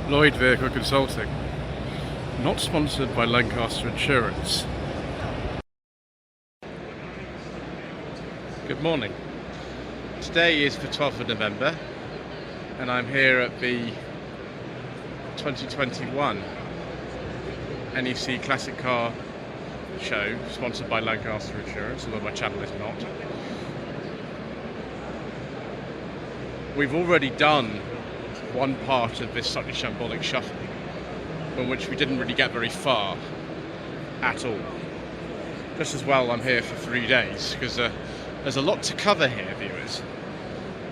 Lloyd Vehicle Consulting, not sponsored by Lancaster Insurance. Good morning. Today is the 12th of November and I'm here at the 2021 NEC Classic Car Show, sponsored by Lancaster Insurance, although my channel is not. We've already done one part of this slightly shambolic shuffle, from which we didn't really get very far at all. Just as well I'm here for 3 days, because there's a lot to cover here, viewers.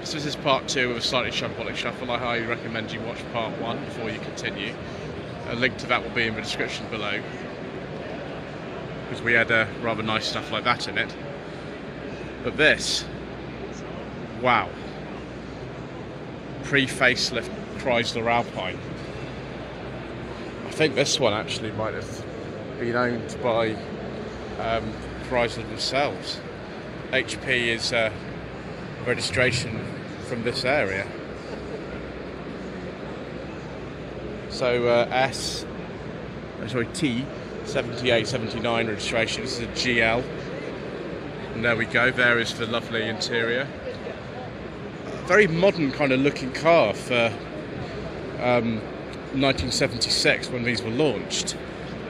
So this is part 2 of a slightly shambolic shuffle. I highly recommend you watch part 1 before you continue. A link to that will be in the description below, because we had rather nice stuff like that in it. But this, wow. Pre-facelift Chrysler Alpine. I think this one actually might have been owned by Chrysler themselves. HP is registration from this area. So T 7879 registration. This is a GL. And there we go. There is the lovely interior. Very modern kind of looking car for 1976 when these were launched,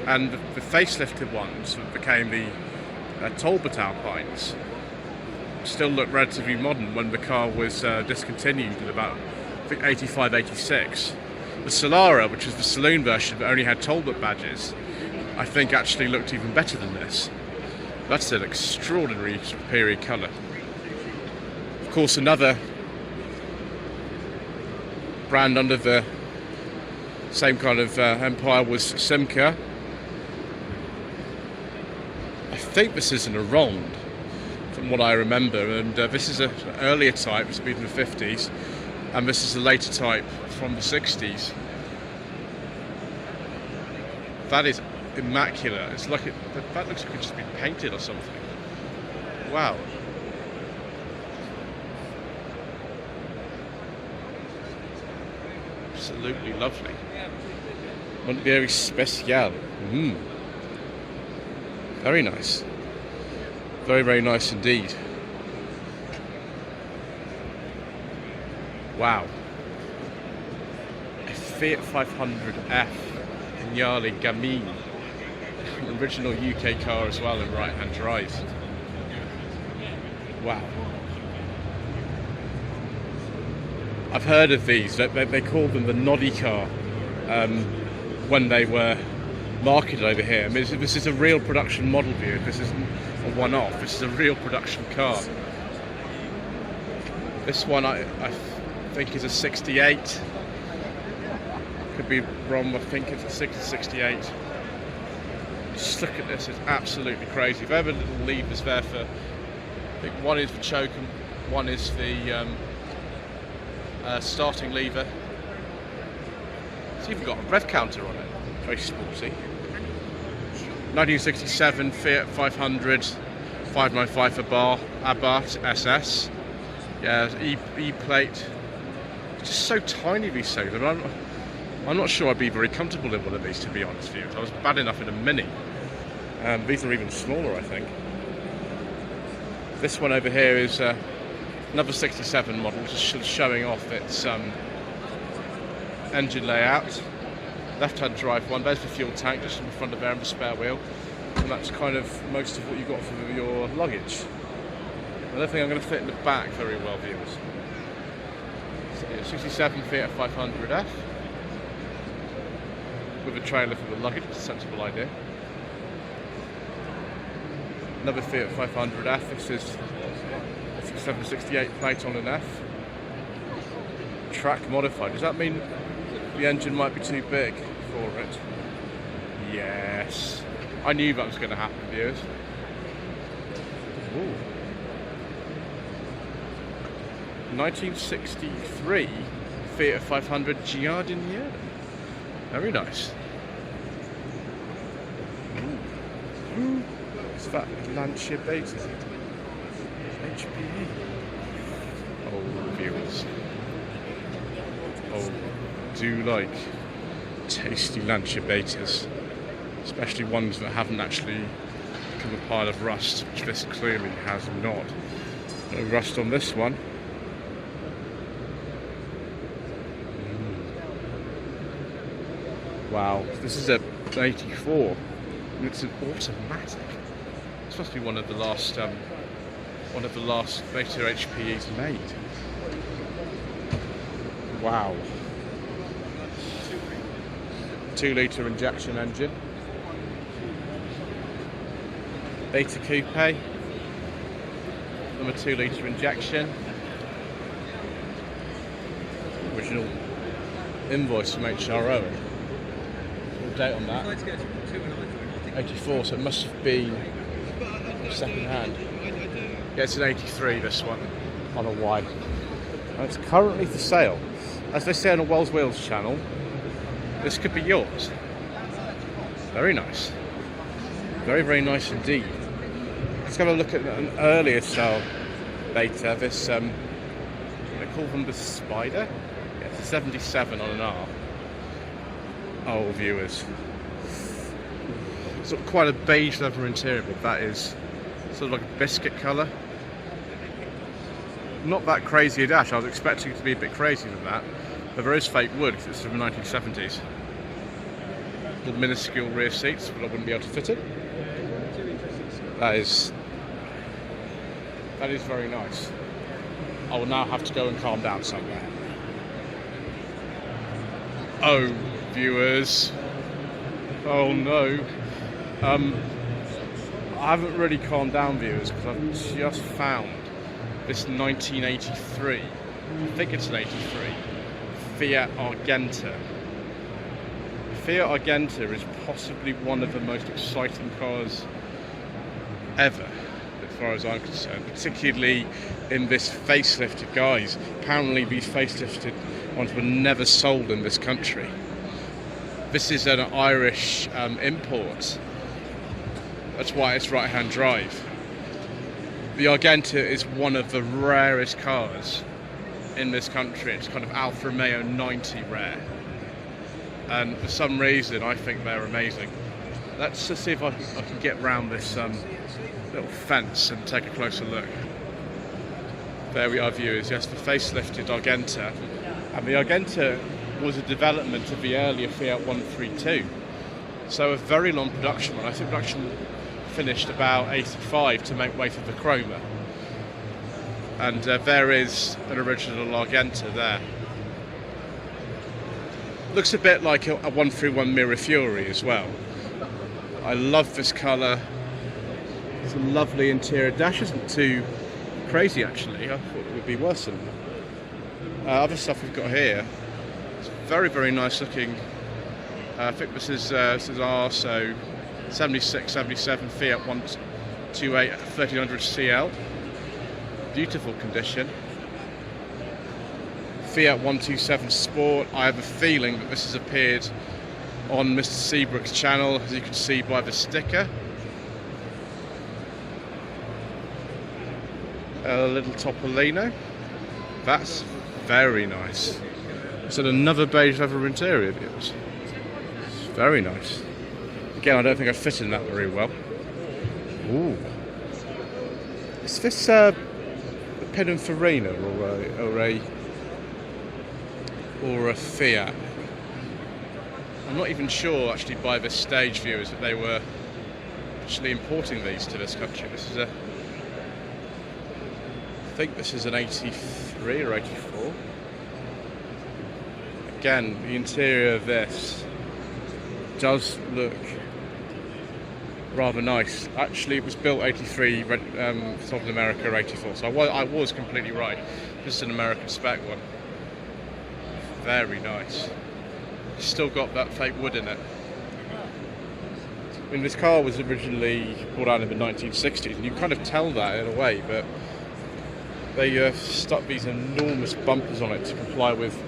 and the facelifted ones that became the Talbot Alpines still look relatively modern when the car was discontinued in about, I think, 85, 86. The Solara, which was the saloon version that only had Talbot badges, I think actually looked even better than this. That's an extraordinary period colour. Of course, another brand under the same kind of empire was Simca. I think this is an Aronde from what I remember, and this is an earlier type, it's been in the 50s, and this is a later type from the 60s. That is immaculate. It's like that looks like it's just been painted or something. Wow. Absolutely lovely. Very spécial. Very nice. Very, very nice indeed. Wow. A Fiat 500F Vignale Gamine. An original UK car as well in right-hand drive. Wow. I've heard of these. They called them the noddy car when they were marketed over here. I mean, this is a real production model view. This isn't a one-off. This is a real production car. This one I think is a 68. Could be wrong. I think it's a 68. Just look at this. It's absolutely crazy. If ever little levers there for, I think one is the choke and one is the starting lever. It's even got a rev counter on it. Very sporty. 1967 Fiat 500 595 for Abarth SS. Yeah, E-plate. It's just so tiny, these things. I'm not sure I'd be very comfortable in one of these, to be honest with you. I was bad enough in a Mini. These are even smaller, I think. This one over here is another 67 model, just showing off its engine layout. Left-hand drive one. There's the fuel tank just in the front of there and the spare wheel, and that's kind of most of what you've got for your luggage. I don't think I'm going to fit in the back very well, viewers. So, 67 Fiat 500F with a trailer for the luggage. It's a sensible idea. Another Fiat 500F. This is 6768 plate on an F. Track modified. Does that mean the engine might be too big for it? Yes. I knew that was going to happen, viewers. Ooh. 1963 Fiat 500 Giardiniera. Very nice. Ooh. Is that Lancia base? Is it? HPE. Oh, viewers. Oh, do like tasty Lancia betas, especially ones that haven't actually become a pile of rust, which this clearly has not. No rust on this one. Wow, this is an 84, and it's an automatic. This must be one of the last Beta HPEs made. Wow. 2-litre injection engine. Beta Coupe. Number 2-litre injection. Original invoice from HRO. Full date on that. 84, so it must have been second hand. Yeah, it's an 83, this one, on a Y. And it's currently for sale. As they say on a Wells Wheels channel, this could be yours. Very nice. Very, very nice indeed. Let's have a look at an earlier style Beta. This, they call them the Spider. Yeah, it's a 77 on an R. Oh, viewers. It's got quite a beige leather interior, but that is sort of like a biscuit colour. Not that crazy a dash. I was expecting it to be a bit crazier than that, but there is fake wood because it's from the 1970s. Little minuscule rear seats, but I wouldn't be able to fit it. That is very nice. I will now have to go and calm down somewhere. Oh, viewers. Oh no. I haven't really calmed down, viewers, because I've just found this 1983, I think it's an 83, Fiat Argenta. Fiat Argenta is possibly one of the most exciting cars ever, as far as I'm concerned, particularly in this facelifted guise. Apparently these facelifted ones were never sold in this country. This is an Irish import. That's why it's right-hand drive. The Argenta is one of the rarest cars in this country. It's kind of Alfa Romeo 90 rare. And for some reason, I think they're amazing. Let's just see if I can get round this little fence and take a closer look. There we are, viewers. Yes, the facelifted Argenta. And the Argenta was a development of the earlier Fiat 132. So a very long production one. I think production finished about 85 to make way for the Chroma. And there is an original Argenta there. Looks a bit like a 131 Mirror Fury as well. I love this colour. It's a lovely interior. Dash isn't too crazy actually. I thought it would be worse than that. Other stuff we've got here. It's very, very nice looking. I think this is R, so 76, 77 Fiat 128 1300 CL. Beautiful condition. Fiat 127 Sport. I have a feeling that this has appeared on Mr. Seabrook's channel, as you can see by the sticker. A little Topolino. That's very nice. It's another beige leather interior, viewers. It's very nice. Again, I don't think I fit in that very well. Ooh. Is this a Pininfarina or a Fiat? I'm not even sure, actually, by this stage, viewers, that they were actually importing these to this country. This is I think this is an 83 or 84. Again, the interior of this does look rather nice. Actually, it was built 83, South America 84, so I was completely right. This is an American spec one. Very nice. Still got that fake wood in it. I mean, this car was originally brought out in the 1960s, and you kind of tell that in a way, but they stuck these enormous bumpers on it to comply with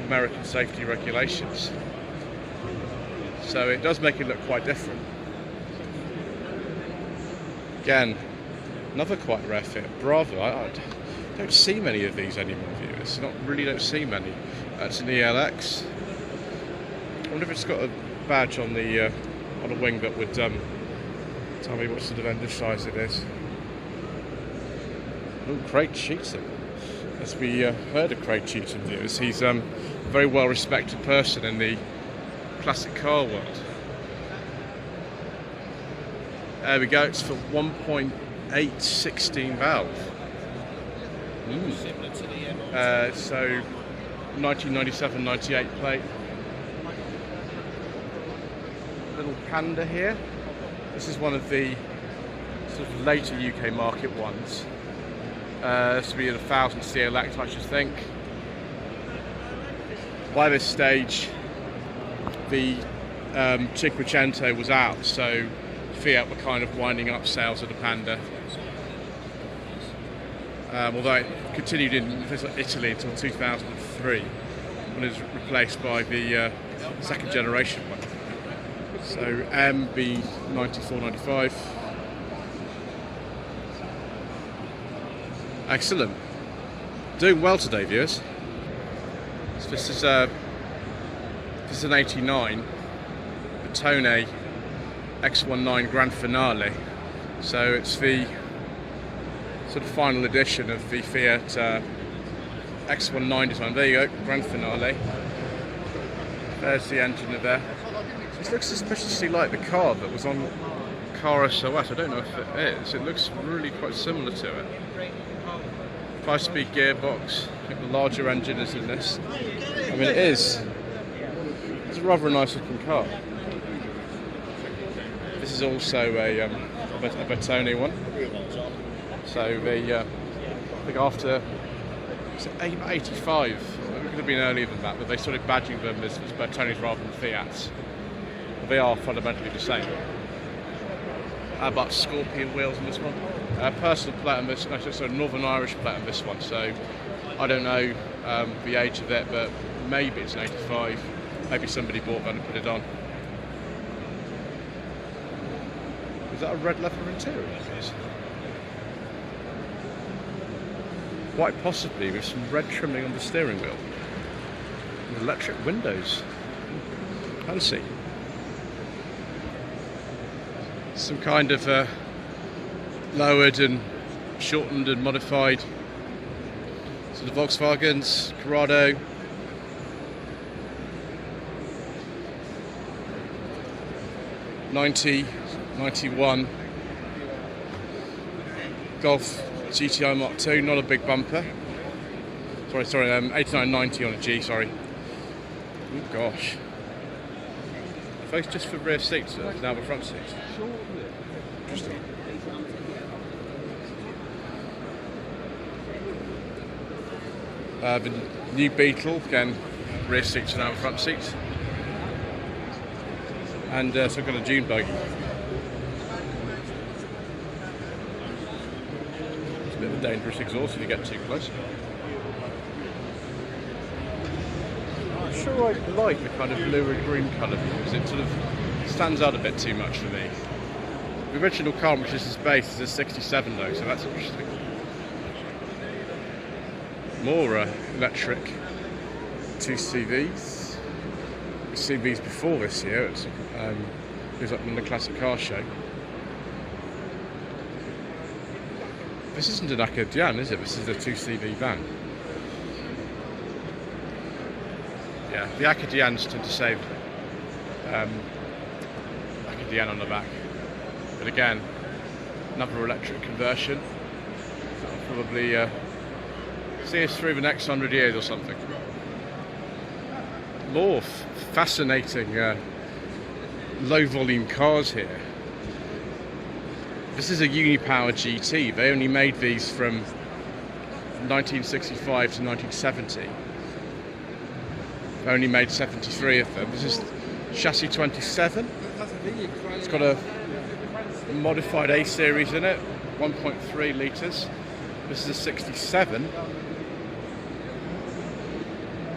American safety regulations. So it does make it look quite different. Again, another quite rare Fiat Brava. I don't see many of these anymore, viewers. Really don't see many. That's an ELX. I wonder if it's got a badge on the on a wing that would tell me what sort of engine size it is. Oh, Craig Cheetham. As we heard of Craig Cheetham viewers, he's a very well respected person in the classic car world. There we go, it's for 1.8 16 valve. Similar to the So 1997-98 plate. Little Panda here. This is one of the sort of later UK market ones. This will be a 1000cc elect, I should think. By this stage, the Cinquecento was out, so Fiat were kind of winding up sales of the Panda. Although it continued in Italy until 2003, when it was replaced by the second generation one. So MB9495. Excellent. Doing well today, viewers. So this is an 89 Bertone X19 Grand Finale. So it's the sort of final edition of the Fiat X19 design. There you go, Grand Finale. There's the engine of there. This looks suspiciously like the car that was on Car SOS. I don't know if it is. It looks really quite similar to it. 5-speed gearbox. I think the larger engine is in this. I mean, it is. It's a rather nice looking car. This is also a Bertone one. So the I think after 85, it could have been earlier than that, but they started badging them as Bertones rather than Fiats. They are fundamentally the same. How about Scorpion wheels on this one? Personal plate on this, sorry, Northern Irish plate on this one, so I don't know the age of it, but maybe it's an 85. Maybe somebody bought that and put it on. Is that a red leather interior? Quite possibly with some red trimming on the steering wheel. With electric windows. Fancy. Some kind of lowered and shortened and modified sort of Volkswagens, Corrado. '91 Golf GTI Mark II, not a big bumper. Sorry, 8990 on a G, sorry. Oh gosh. Face just for rear seats, now the front seats. Interesting. The new Beetle, again, rear seats and now the front seats. And so I've got a dune buggy. It's a bit of a dangerous exhaust if you get too close. I'm sure I like the kind of blue and green colour because it sort of stands out a bit too much for me. The original car, which is this base, is a 67 though, so that's interesting. More electric 2CVs. We've seen these before this year. It was up in the classic car show. This isn't an Acadian, is it? This is a 2CV van. Yeah, the Acadians tend to say Acadian on the back. But again, another electric conversion. That'll probably see us through the next 100 years or something. More fascinating low volume cars here. This is a Unipower GT. They only made these from 1965 to 1970. They only made 73 of them. This is chassis 27. It's got a modified A series in it, 1.3 litres. This is a 67.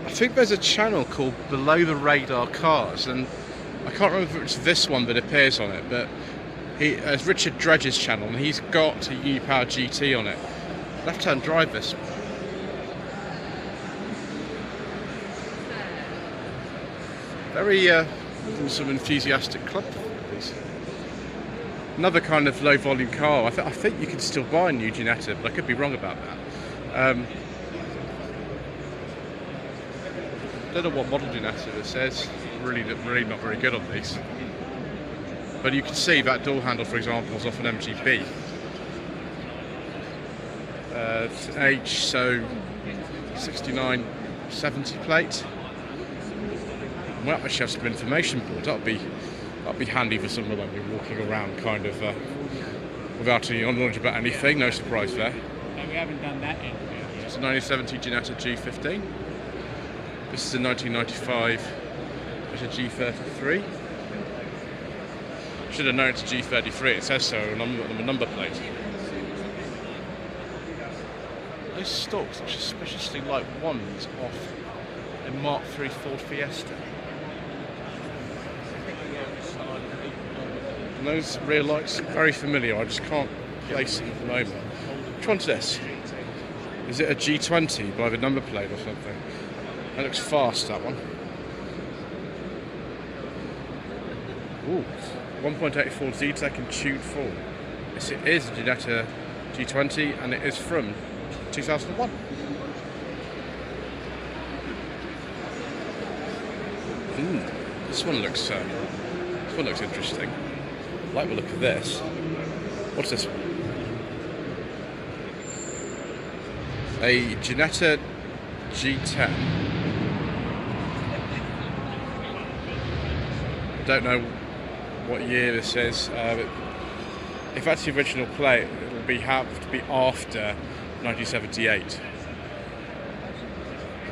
I think there's a channel called Below the Radar Cars, and I can't remember if it's this one that appears on it, but it's Richard Dredge's channel, and he's got a Unipower GT on it. Left-hand drive this. Very some enthusiastic club. Another kind of low volume car. I think you can still buy a new Jetta, but I could be wrong about that. Don't know what model Jetta this says. Really not very good on these. But you can see that door handle, for example, is off an MGB. It's an H, so 6970 plate. Well, I should have some information boards. That'd be handy for someone when you're walking around, kind of without any knowledge about anything. No surprise there. No, we haven't done that yet. It's a 1970 Jetta G15. This is a 1995 Jetta G33. Should have known it's a G33. It says so on the number plate. Those stalks are suspiciously like ones off a Mark III Ford Fiesta. And those rear lights are very familiar. I just can't place it at the moment. Which one's this? Is it a G20 by the number plate or something? That looks fast, that one. Ooh, 1.84 Z-Tech in tuned form. Yes, it is a Jetta G20, and it is from 2001. This one looks interesting. I like the look of this. What's this one? A Jetta G10. I don't know what year this is. If that's the original plate, it'll have to be after 1978.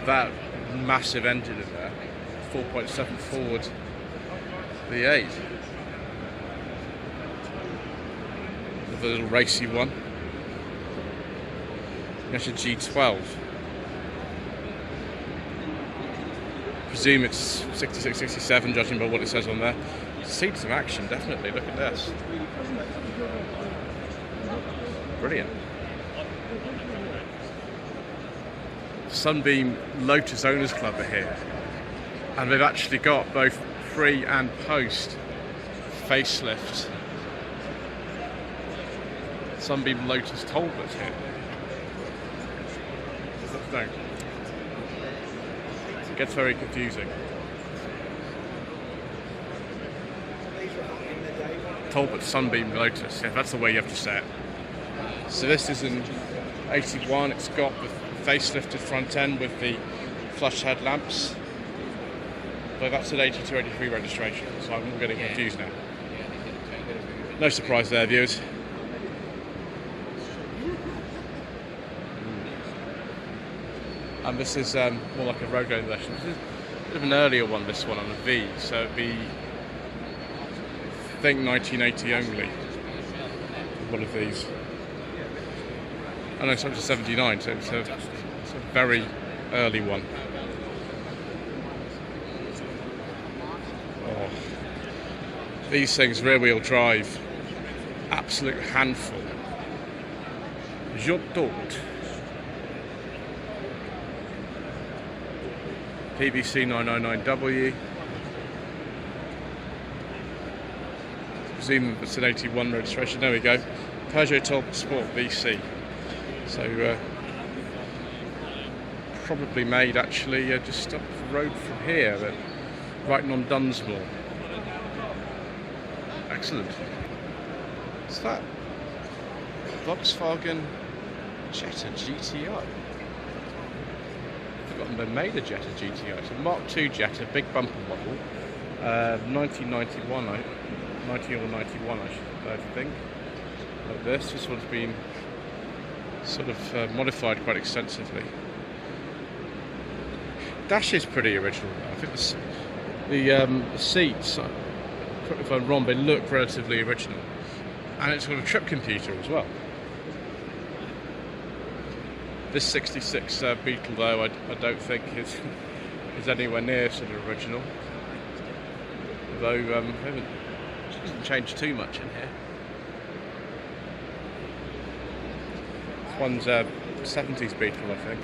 That massive engine in there, 4.7 Ford V8. The little racy one. That's a G12. Presume it's 66, 67, judging by what it says on there. Seen some action, definitely. Look at this. Brilliant. Sunbeam Lotus Owners Club are here, and they've actually got both pre and post facelift Sunbeam Lotus Talbot here. No. It gets very confusing. Talbot Sunbeam Lotus, yeah, that's the way you have to say it. So this is an 81, it's got the facelifted front end with the flush headlamps. But that's an 82, 83 registration, so I'm getting confused now. No surprise there, viewers. And this is more like a road going version. This is a bit of an earlier one, this one on a V, so it'd be, I think, 1980 only. One of these. Oh no, it's up to 79, so it's a very early one. Oh. These things, rear wheel drive, absolute handful. Jetta. PBC 999W. Presume it's an 81 registration. There we go. Peugeot Talbot Sport VC. So probably made actually just up the road from here, but right on Dunsmore. Excellent. What's that? Volkswagen Jetta GTI. They made a Jetta GTI. It's a Mark II Jetta, big bumper model, 1991, 90 or 91, I think. Like this one's been sort of modified quite extensively. Dash is pretty original. I think the seats, correct me if I'm wrong, they look relatively original, and it's got a trip computer as well. This 66 Beetle, though, I don't think is anywhere near sort of original. Although it hasn't changed too much in here. This one's a 70s Beetle, I think.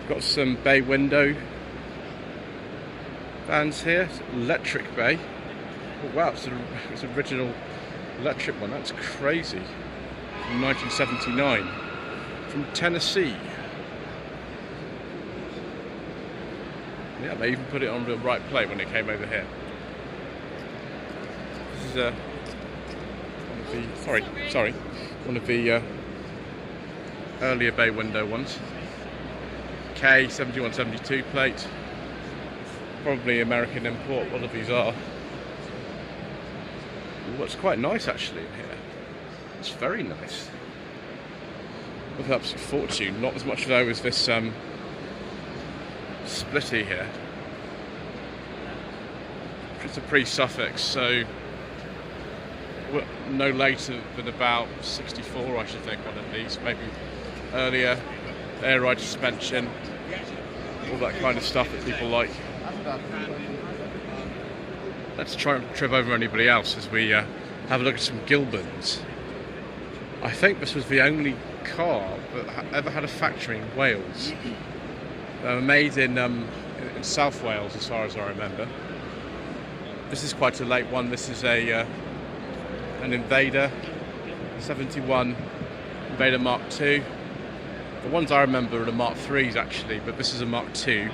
Got some bay window fans here. It's electric bay. Oh, wow, it's an original electric one. That's crazy. From 1979. From Tennessee. Yeah, they even put it on the right plate when it came over here. This is one of the earlier bay window ones. K7172 plate. Probably American import, one of these are. Ooh, it's quite nice actually in here. It's very nice. With an absolute fortune, not as much though as this splitty here. It's a pre-suffix, so no later than about 64 I should think, one of these, maybe earlier. Air ride suspension, all that kind of stuff that people like. Let's try and trip over anybody else as we have a look at some Gilberns. I think this was the only car that ever had a factory in Wales. They were made in South Wales as far as I remember. This is quite a late one. This is an Invader, 71 Invader Mark II. The ones I remember are the Mark IIIs actually, but this is a Mark II.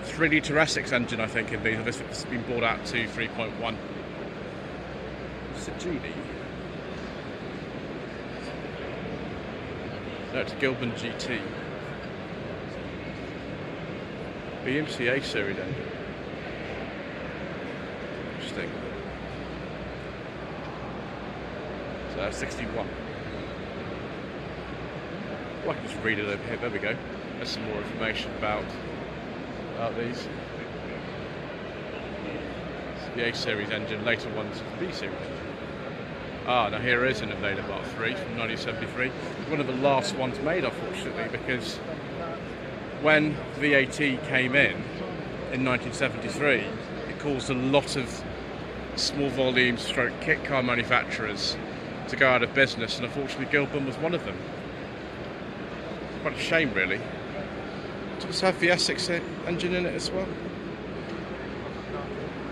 3-litre S6 engine I think in these. This has been brought out to 3.1. Is it Judy? No, it's a Gilbern GT. BMC A series engine. Interesting. So that's 61. Well, I can just read it over here. There we go. There's some more information about these. It's the A series engine. Later ones the B series engine. Ah, now here is an Invader Mark III from 1973. One of the last ones made, unfortunately, because when VAT came in 1973, it caused a lot of small volume stroke kit car manufacturers to go out of business, and unfortunately Gilbern was one of them. Quite a shame, really. Does this have the S6 engine in it as well?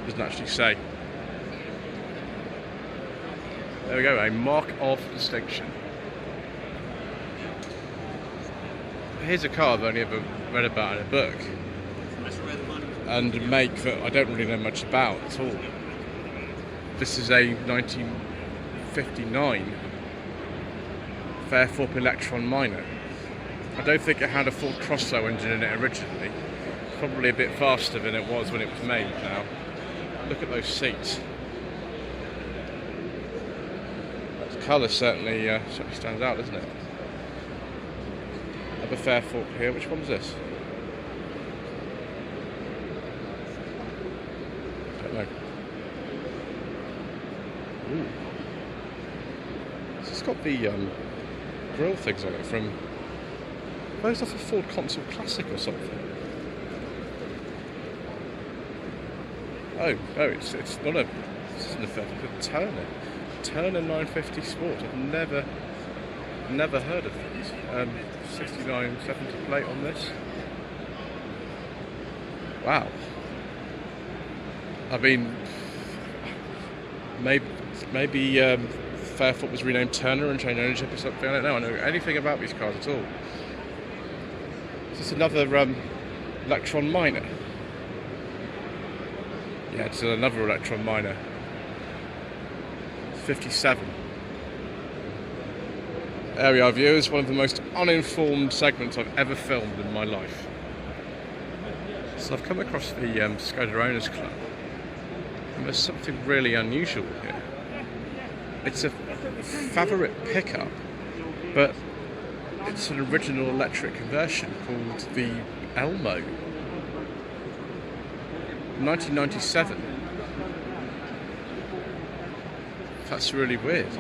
Doesn't actually say. There we go, a mark of distinction. Here's a car I've only ever read about in a book, and a make that I don't really know much about at all. This is a 1959 Fairthorpe Electron Minor. I don't think it had a full cross-flow engine in it originally. Probably a bit faster than it was when it was made now. Look at those seats. That colour certainly stands out, doesn't it? Another Fairthorpe here. Which one's this? I don't know. Ooh. It's got the grille things on it from... Those off a Ford Consul Classic or something. Oh, it's not a... This isn't a Fairthorpe, it's a Turner. Turner 950 Sport. I've never heard of these. 6970 plate on this. Wow. I mean, maybe Fairthorpe was renamed Turner and changed ownership or something. I don't know. I know anything about these cars at all. Is this another Electron Minor? Yeah, it's another Electron Minor. 57. Area view is one of the most uninformed segments I've ever filmed in my life. So I've come across the Skoda Owners Club, and there's something really unusual here. It's a Favorite pickup, but it's an original electric conversion called the Elmo. 1997. That's really weird.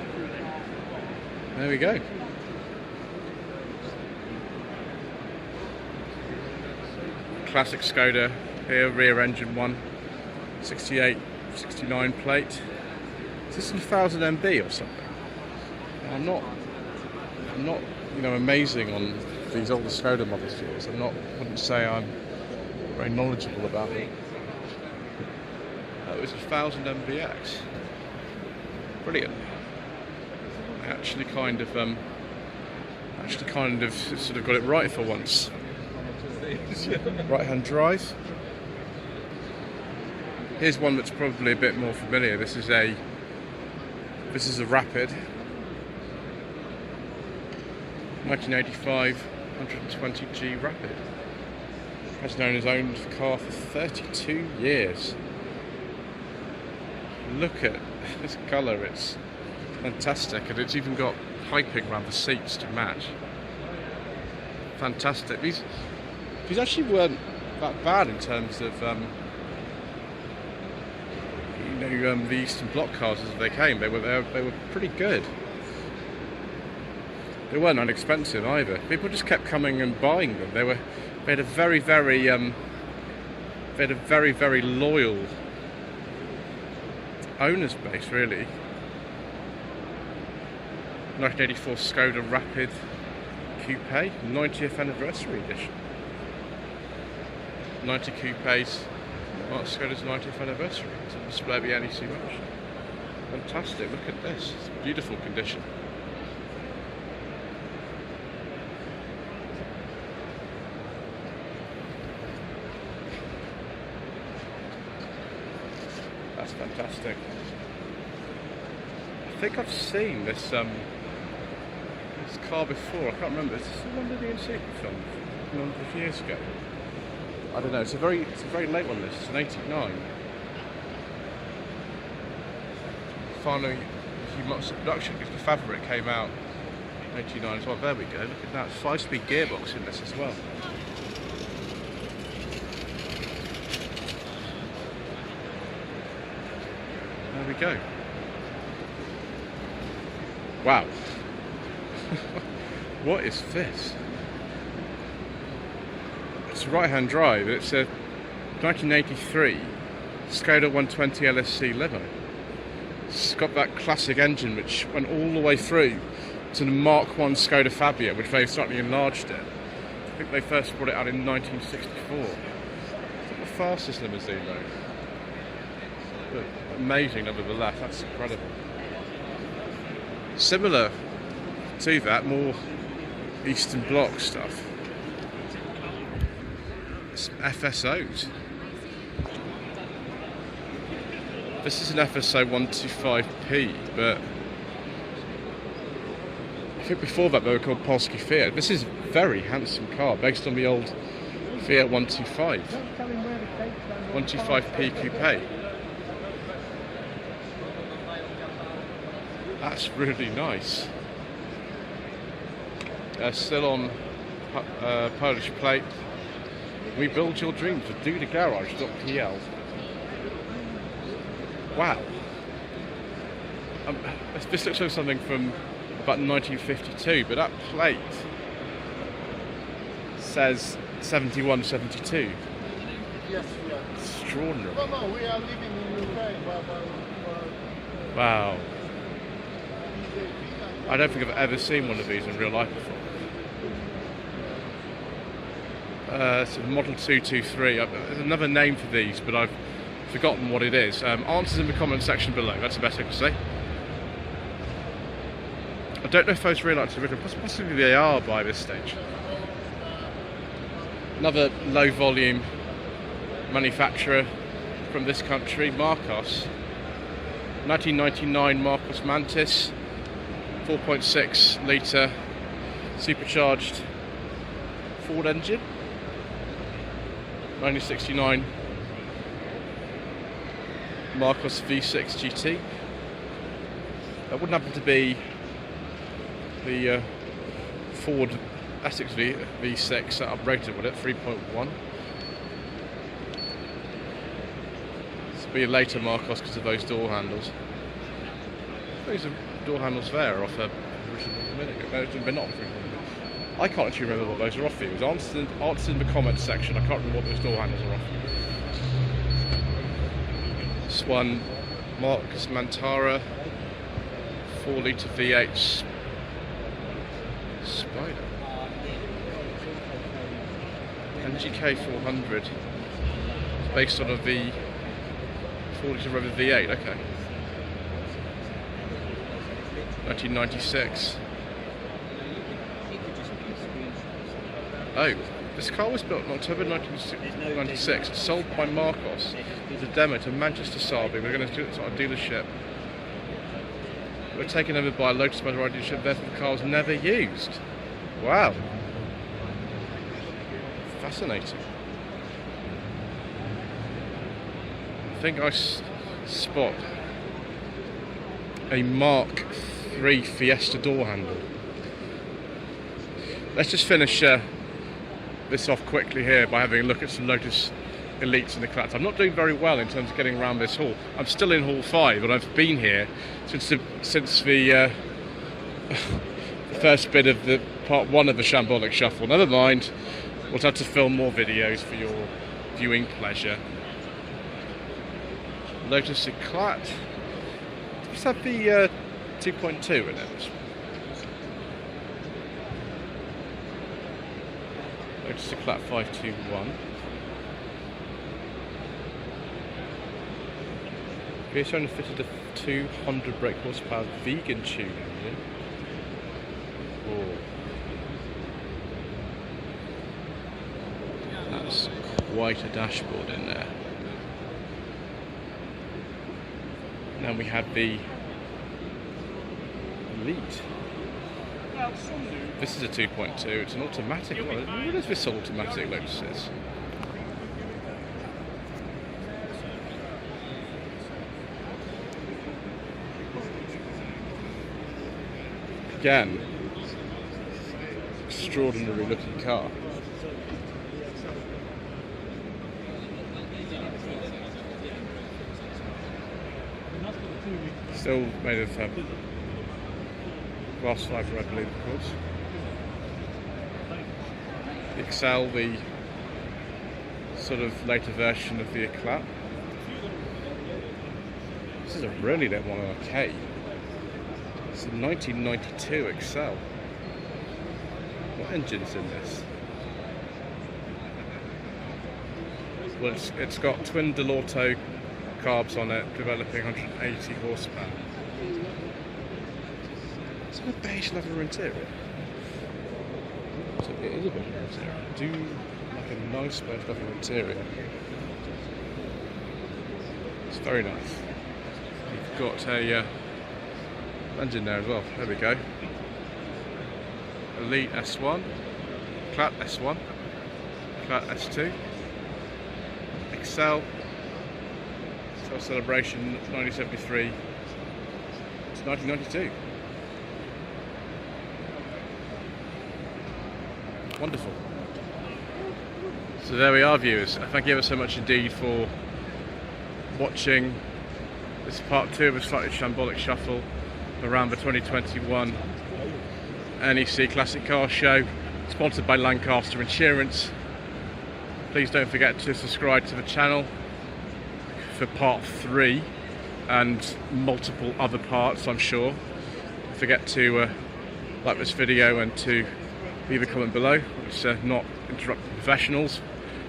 There we go. Classic Skoda here, rear engine one, 68, 69 plate. Is this a 1000 MB or something? I'm not amazing on these older Skoda Model 4s. Wouldn't say I'm very knowledgeable about them. It was 1000 MVX. Brilliant. I actually kind of sort of got it right for once. Right-hand drive. Here's one that's probably a bit more familiar. This is a Rapid. 1985 120G Rapid. Has known his own car for 32 years. Look at this colour, it's fantastic, and it's even got piping around the seats to match. Fantastic. These actually weren't that bad in terms of the Eastern bloc cars as they came. They were pretty good. They weren't inexpensive either. People just kept coming and buying them. They had a very very loyal owners base, really. 1984 Skoda Rapid Coupe, 90th anniversary edition. 90 coupes, Skoda's 90th anniversary. It's on display at the NEC Mansion. Fantastic, look at this. It's beautiful condition. That's fantastic. I think I've seen this car before. I can't remember. Is this the one that the NEC film a number of years ago? I don't know. It's a very late one. This it's an '89. Finally, a few months of production because the fabric came out in '89 as well. There we go. Look at that 5-speed gearbox in this as well. There we go. Wow. What is this? It's a right-hand drive. It's a 1983 Skoda 120 LSC limo. It's got that classic engine which went all the way through to the Mark I Skoda Fabia, which they've slightly enlarged it. I think they first brought it out in 1964. It's not the fastest limousine though. But amazing nevertheless, that's incredible. Similar to that, more Eastern Bloc stuff. It's FSOs. This is an FSO 125P, but I think before that they were called Polski Fiat. This is a very handsome car based on the old Fiat 125. 125P Coupe. That's really nice. Still on Polish plate. We build your dreams with dothegarage.pl. Wow. This looks like something from about 1952, but that plate says 71, 72. Yes, Extraordinary. No, we are living in Ukraine. Wow. I don't think I've ever seen one of these in real life before. It's a Model 223. There's another name for these, but I've forgotten what it is. Answers in the comment section below. That's the best I can say. I don't know if those realize original. Possibly they are by this stage. Another low volume manufacturer from this country, Marcos. 1999 Marcos Mantis. 4.6 litre supercharged Ford engine. 1969 Marcos V6 GT. That wouldn't happen to be the Ford Essex V6 that uprated with it, 3.1. This will be a later Marcos because of those door handles. Those door handles there are off a minute ago. They're not. I can't actually remember what those are off. It was answered in the comments section. I can't remember what those door handles are off. This one, Marcos Mantara, 4 litre V8 Spider. NGK 400. It's based on a V 40 Rover V8, okay. 1996. Oh, this car was built in October 1996. It's sold by Marcos as a demo to Manchester Saab. We're going to do it at our dealership. We're taken over by a Lotus by the right dealership, therefore the car was never used. Wow. Fascinating. I think I spot a Mark III Fiesta door handle. Let's just finish this off quickly here by having a look at some Lotus Elites in the class. I'm not doing very well in terms of getting around this hall. I'm still in hall 5, but I've been here since the first bit of the part 1 of the Shambolic Shuffle. Never mind, we'll have to film more videos for your viewing pleasure. Lotus Eclat. Does have the 2.2 in it? Lotus Eclat 521. It's only fitted a 200 brake horsepower vegan tune engine. Oh. That's quite a dashboard in there. Now we have the Elite. This is a 2.2, it's an automatic. What is this automatic Lotus is? Again, extraordinary looking car. Still made of glass fibre, I believe, of course. The Excel, the sort of later version of the Eclat. This is a really late one arcade. It's a 1992 Excel. What engine's in this? Well, it's got twin Delorto carbs on it, developing 180 horsepower. It's got a beige leather interior. So it is a beige leather interior. I do like a nice beige leather interior. It's very nice. You've got a engine there as well. There we go. Elite S1, Eclat S1, Eclat S2, Excel. Celebration 1973 to 1992. Wonderful. So there we are, viewers. Thank you ever so much indeed for watching this part 2 of a slightly shambolic shuffle around the 2021 NEC Classic Car Show, sponsored by Lancaster Insurance. Please don't forget to subscribe to the channel for part 3 and multiple other parts, I'm sure. Don't forget to like this video and to leave a comment below. It's not interrupting professionals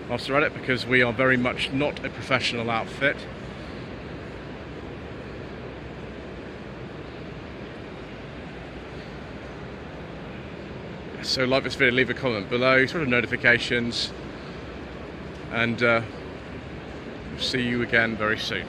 whilst they're at it, because we are very much not a professional outfit. So like this video, leave a comment below, sort of notifications, and see you again very soon.